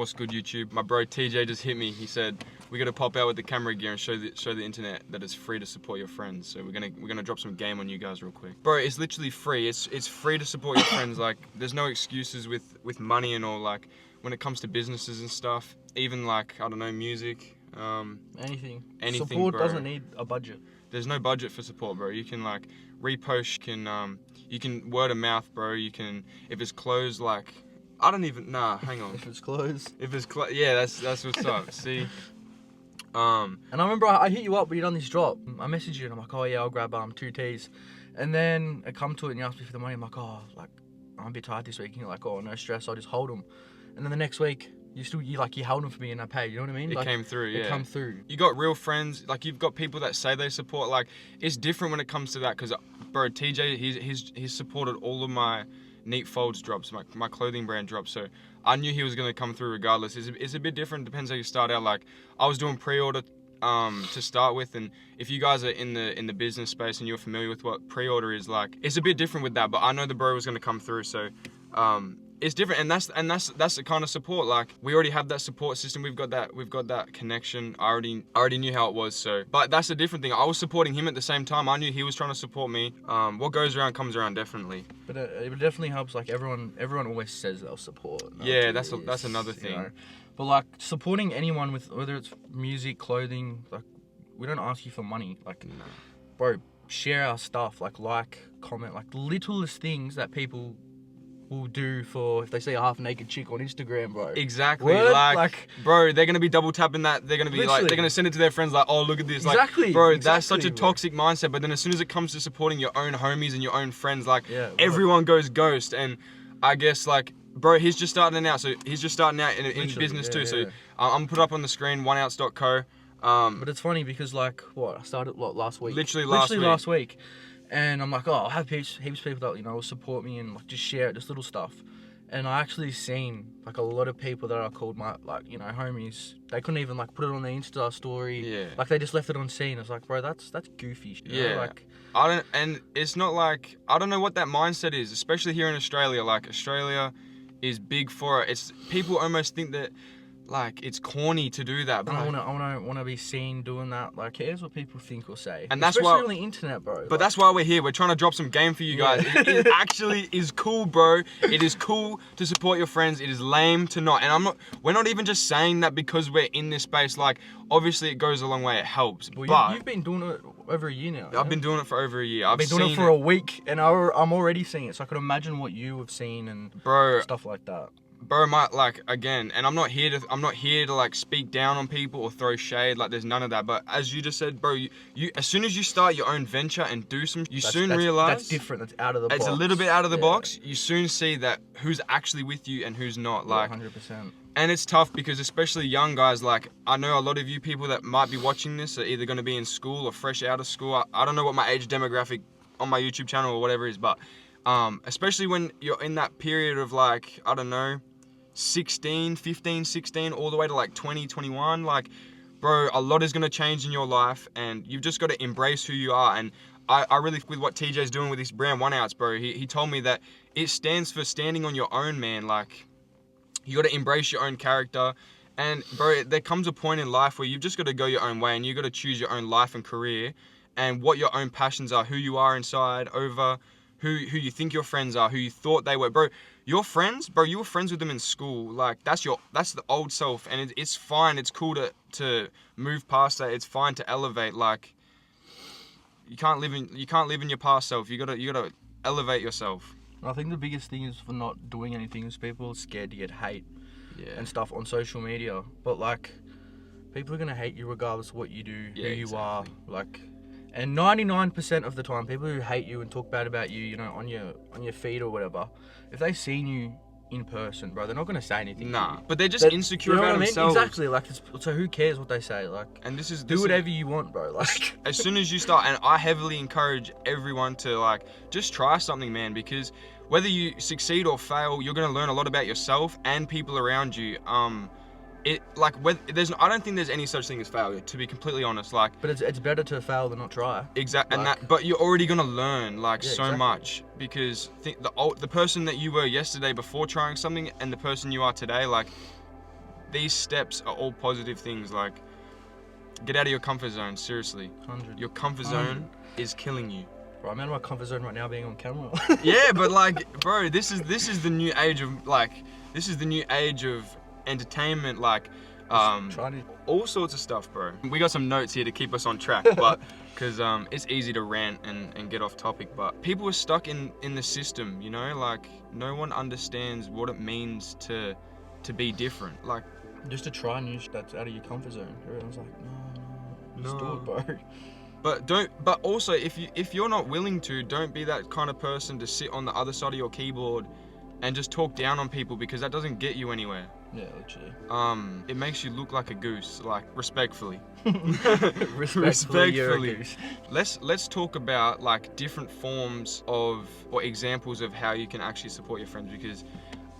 What's good, YouTube? My bro TJ just hit me. He said we gotta pop out with the camera gear and show the internet that it's free to support your friends. So we're gonna drop some game on you guys real quick. Bro, it's literally free. It's free to support your friends. Like, there's no excuses with money and all. Like, when it comes to businesses and stuff, even like, I don't know, music, anything. bro. Support doesn't need a budget. There's no budget for support, bro. You can like repost, you can word of mouth, bro. You can, if it's closed, like, hang on. If it's closed. If it's yeah, that's what's up. See. And I remember I hit you up, but you done this drop. I messaged you and I'm like, oh yeah, I'll grab 2 teas. And then I come to it and you ask me for the money. I'm like, oh, like, I'm a bit tired this week. And you're like, oh, no stress, I'll just hold them. And then the next week, you held them for me and I paid. You know what I mean? It like, came through, yeah. It come through. You got real friends. Like, you've got people that say they support. Like, it's different when it comes to that. Because, bro, TJ, he's supported all of my Neat Folds drops, my clothing brand drops. So I knew he was going to come through regardless. It's a bit different. Depends how you start out. Like, I was doing pre-order to start with, and if you guys are in the business space and you're familiar with what pre-order is, like, it's a bit different with that. But I know the bro was going to come through, so it's different, and that's the kind of support. Like, we already have that support system. We've got that connection. I already knew how it was. So, but that's a different thing. I was supporting him at the same time. I knew he was trying to support me. What goes around comes around, definitely. But it definitely helps. Like, everyone always says they'll support. Yeah, that's another thing. You know? But like, supporting anyone with, whether it's music, clothing, like, we don't ask you for money. Like, No. Bro, share our stuff. Like, comment, like, the littlest things that people will do for, if they see a half-naked chick on Instagram, bro. Exactly. Word? Like, bro, they're gonna be double tapping that. They're gonna be Literally. like, they're gonna send it to their friends like, oh, look at this. Like, Exactly. bro, Exactly, that's such a bro. toxic mindset. But then as soon as it comes to supporting your own homies and your own friends, like, Yeah, everyone goes ghost. And I guess, like, bro, he's just starting out. So he's just starting out in business too. Yeah. So I'm gonna put up on the screen, oneounce.co. But it's funny because, like, I started last week. Literally last week. And I'm like, oh, I'll have heaps of people that, you know, will support me and, like, just share it, just little stuff. And I actually seen, like, a lot of people that I called my, like, you know, homies. They couldn't even, like, put it on their Insta story. Yeah. Like, they just left it on scene. I was like, bro, that's goofy. You know? Yeah. Like, and it's not like, I don't know what that mindset is, especially here in Australia. Like, Australia is big for it. It's, people almost think that, like, it's corny to do that. But I want to be seen doing that. Like, cares what people think or say. And that's especially why, on the internet, bro. But that's why we're here. We're trying to drop some game for you guys. It actually is cool, bro. It is cool to support your friends. It is lame to not. And we're not even just saying that because we're in this space. Like, obviously it goes a long way. It helps. Well, but you've been doing it over a year now. I've been doing it for over a year. I've been doing it for a week, and I'm already seeing it. So I could imagine what you have seen and stuff like that. Bro, again, and I'm not here to like speak down on people or throw shade. Like, there's none of that. But as you just said, bro, you as soon as you start your own venture and do some, that's realize that's different. That's out of the box. It's a little bit out of the box. You soon see that who's actually with you and who's not. Like, 100%. And it's tough because especially young guys, like, I know a lot of you people that might be watching this are either going to be in school or fresh out of school. I don't know what my age demographic on my YouTube channel or whatever is, but especially when you're in that period of, like, I don't know, 15, 16, all the way to like 20, 21, like, bro, a lot is going to change in your life and you've just got to embrace who you are. And I really, with what TJ's doing with his brand, One Ounce, bro, he told me that it stands for standing on your own, man. Like, you got to embrace your own character. And, bro, there comes a point in life where you've just got to go your own way and you got to choose your own life and career and what your own passions are, who you are inside, over who you think your friends are, who you thought they were. Bro, your friends, bro, you were friends with them in school. Like, that's the old self, and it's fine. It's cool to move past that. It's fine to elevate. Like, you can't live in your past self. You gotta elevate yourself. I think the biggest thing is for not doing anything is people are scared to get hate and stuff on social media. But, like, people are gonna hate you regardless of what you do, who you are. Like, and 99% of the time, people who hate you and talk bad about you, you know, on your feed or whatever, if they seen you in person, bro, they're not gonna say anything. Nah, but they're just insecure about themselves. Exactly. Like, so who cares what they say? Like, and do whatever you want, bro. Like, as soon as you start, and I heavily encourage everyone to, like, just try something, man, because whether you succeed or fail, you're gonna learn a lot about yourself and people around you. I don't think there's any such thing as failure, to be completely honest. Like, but it's better to fail than not try. Exactly, like, but you're already gonna learn, like, so much, because the person that you were yesterday before trying something and the person you are today, like, these steps are all positive things. Like, get out of your comfort zone, seriously. 100. Your comfort zone is killing you. Bro, I'm out of my comfort zone right now being on camera. Yeah, but like, bro, this is the new age of entertainment, like, all sorts of stuff, bro. We got some notes here to keep us on track, but because it's easy to rant and get off topic, but people are stuck in the system, you know, like no one understands what it means to be different, like just to try new shit that's out of your comfort zone. Everyone's like, no, just do it, bro. But also if you're not willing to, don't be that kind of person to sit on the other side of your keyboard and just talk down on people, because that doesn't get you anywhere. Yeah, literally. It makes you look like a goose, like respectfully. Respectfully. You're a goose. Let's talk about like different forms of or examples of how you can actually support your friends, because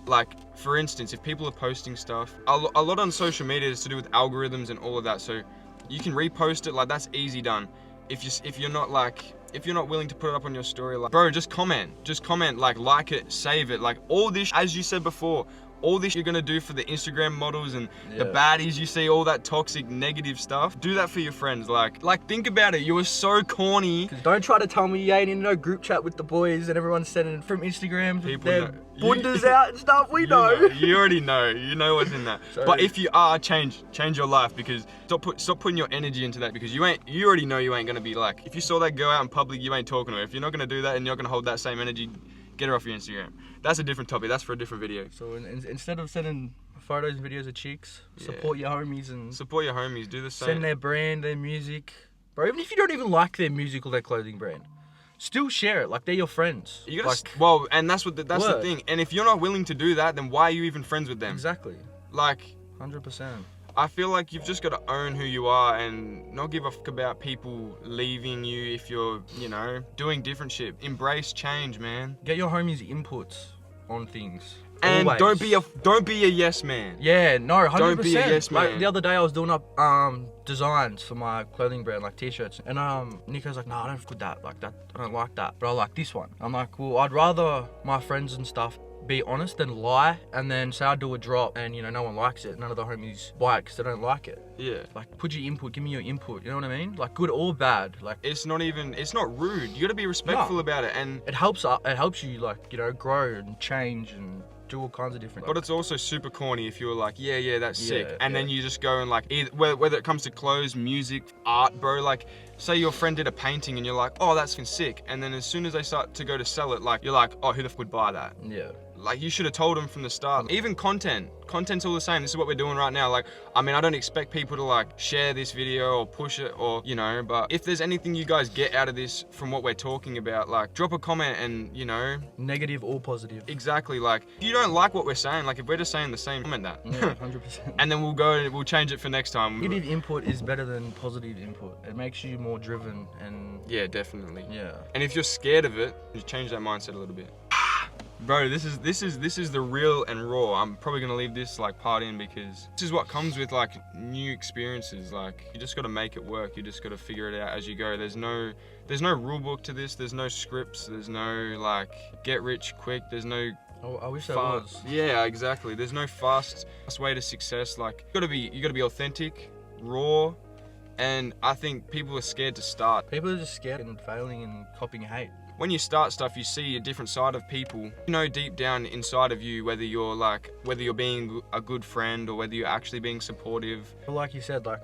like, for instance, if people are posting stuff, a lot on social media is to do with algorithms and all of that, so you can repost it, like that's easy done. If you're not willing to put it up on your story, like, bro, just comment, like it, save it, like all this, as you said before, all this you're gonna do for the Instagram models and the baddies you see, all that toxic negative stuff, do that for your friends. Like think about it, you were so corny. Don't try to tell me you ain't in no group chat with the boys and everyone's sending from Instagram people their know. bundas out and stuff. We know. You already know. You know what's in that. Sorry. But if you are, change your life, because stop putting your energy into that, because you already know you ain't gonna be like, if you saw that girl out in public, you ain't talking to her. If you're not gonna do that and you're gonna hold that same energy, get her off your Instagram. That's a different topic. That's for a different video. So instead of sending photos and videos of chicks, support your homies and support your homies. Do the same. Send their brand, their music, bro. Even if you don't even like their music or their clothing brand, still share it. Like, they're your friends. You gotta, and that's the thing. And if you're not willing to do that, then why are you even friends with them? Exactly. Like, 100%. I feel like you've just got to own who you are and not give a fuck about people leaving you if you're, you know, doing different shit. Embrace change, man. Get your homies' inputs on things. And always. don't be a yes man. Yeah, no, 100%. Don't be a yes man. Like, the other day I was doing up designs for my clothing brand, like t-shirts, and Nico's like, "No, I don't fuck with that. Like that, I don't like that. But I like this one." I'm like, "Well, I'd rather my friends and stuff be honest than lie, and then say I do a drop and, you know, no one likes it. None of the homies buy it because they don't like it." Yeah. Like, put your input, give me your input. You know what I mean? Like, good or bad. Like, it's not rude. You got to be respectful about it, and it helps you, like, you know, grow and change and do all kinds of different. But it's also super corny if you're like, yeah, that's sick, and then you just go and like, whether it comes to clothes, music, art, bro. Like, say your friend did a painting and you're like, "Oh, that's sick," and then as soon as they start to go to sell it, like, you're like, "Oh, who the fuck would buy that?" Yeah. Like, you should have told them from the start. Even content's all the same. This is what we're doing right now. Like, I mean, I don't expect people to like share this video or push it or, you know, but if there's anything you guys get out of this from what we're talking about, like, drop a comment and, you know, negative or positive. Exactly. Like, if you don't like what we're saying, like, if we're just saying the same, comment that. Yeah, 100%. And then we'll change it for next time. Negative input is better than positive input. It makes you more driven and... Yeah, definitely. Yeah. And if you're scared of it, you change that mindset a little bit. Bro, this is the real and raw. I'm probably gonna leave this like part in, because this is what comes with like new experiences. Like, you just gotta make it work. You just gotta figure it out as you go. There's no rule book to this. There's no scripts. There's no like get rich quick. There's no I wish there was. Yeah, exactly. There's no fast way to success. Like, you gotta be authentic, raw, and I think people are scared to start. People are just scared and failing and copying hate. When you start stuff, you see a different side of people. You know deep down inside of you whether you're being a good friend or whether you're actually being supportive. But like you said, like,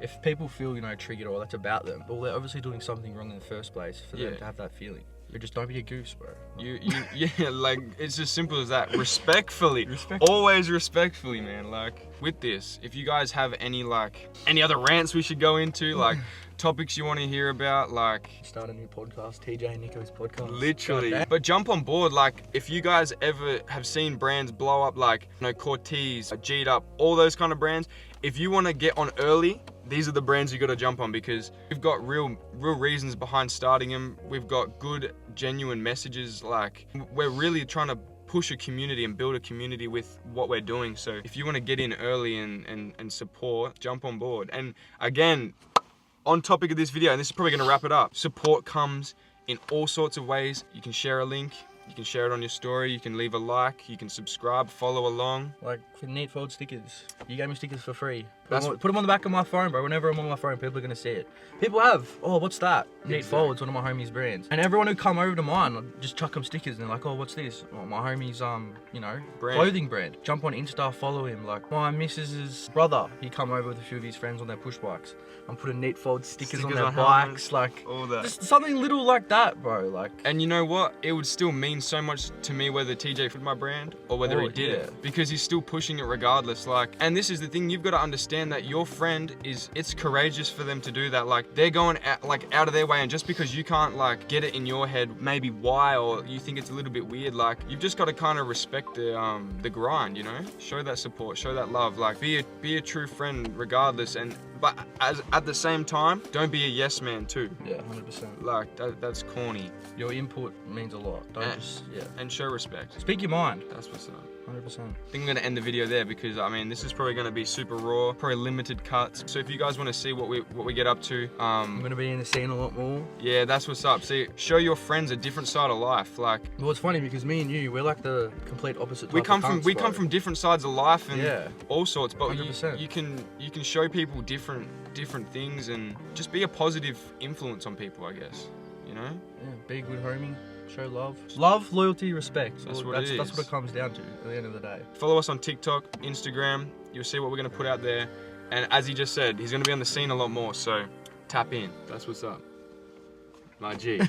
if people feel, you know, triggered or that's about them, well, they're obviously doing something wrong in the first place for them to have that feeling. You just don't be a goose, bro. Yeah, like, it's as simple as that. Respectfully. Always respectfully, man. Like, with this, if you guys have any other rants we should go into, like topics you want to hear about, like, start a new podcast, TJ and Nico's podcast. Literally. But jump on board. Like, if you guys ever have seen brands blow up, like, you know, Cortez, G'd Up, all those kind of brands, if you want to get on early, these are the brands you got to jump on, because we've got real reasons behind starting them. We've got good, genuine messages. Like, we're really trying to push a community and build a community with what we're doing. So if you want to get in early and support, jump on board. And again, on topic of this video, and this is probably going to wrap it up, support comes in all sorts of ways. You can share a link. You can share it on your story. You can leave a like. You can subscribe, follow along. Like for Neatfold stickers, you gave me stickers for free. That's Put them on the back of my phone, bro. Whenever I'm on my phone, people are gonna see it. People have. Oh, what's that? Neatfold's one of my homies' brands. And everyone who come over to mine, I just chuck them stickers, and they're like, oh, what's this? Oh, my homie's clothing brand. Jump on Insta, follow him. Like my missus's brother, he come over with a few of his friends on their push bikes. I'm putting Neatfold stickers on their bikes, like all that. Just something little like that, bro. Like. And you know what? It would still mean so much to me whether TJ put my brand or whether he did it, because he's still pushing it regardless. Like, and this is the thing, you've got to understand that your friend it's courageous for them to do that. Like, they're going out of their way, and just because you can't like get it in your head maybe why, or you think it's a little bit weird, like you've just got to kind of respect the grind, you know? Show that support, show that love, like be a true friend regardless. But at the same time, don't be a yes man too. Yeah, 100%. Like that's corny. Your input means a lot. And show respect. Speak your mind. That's what's up. 100%. I think I'm gonna end the video there, because I mean this is probably gonna be super raw, probably limited cuts. So if you guys want to see what we get up to, I'm gonna be in the scene a lot more. Yeah, that's what's up. See, show your friends a different side of life. Like, well, it's funny because me and you, we're like the complete opposite. We come from different sides of life and all sorts. But 100%. you can show people different things and just be a positive influence on people, I guess. You know? Yeah, be a good homie. Show love. Love, loyalty, respect. That's what it comes down to at the end of the day. Follow us on TikTok, Instagram. You'll see what we're going to put out there. And as he just said, he's going to be on the scene a lot more. So tap in. That's what's up. My G.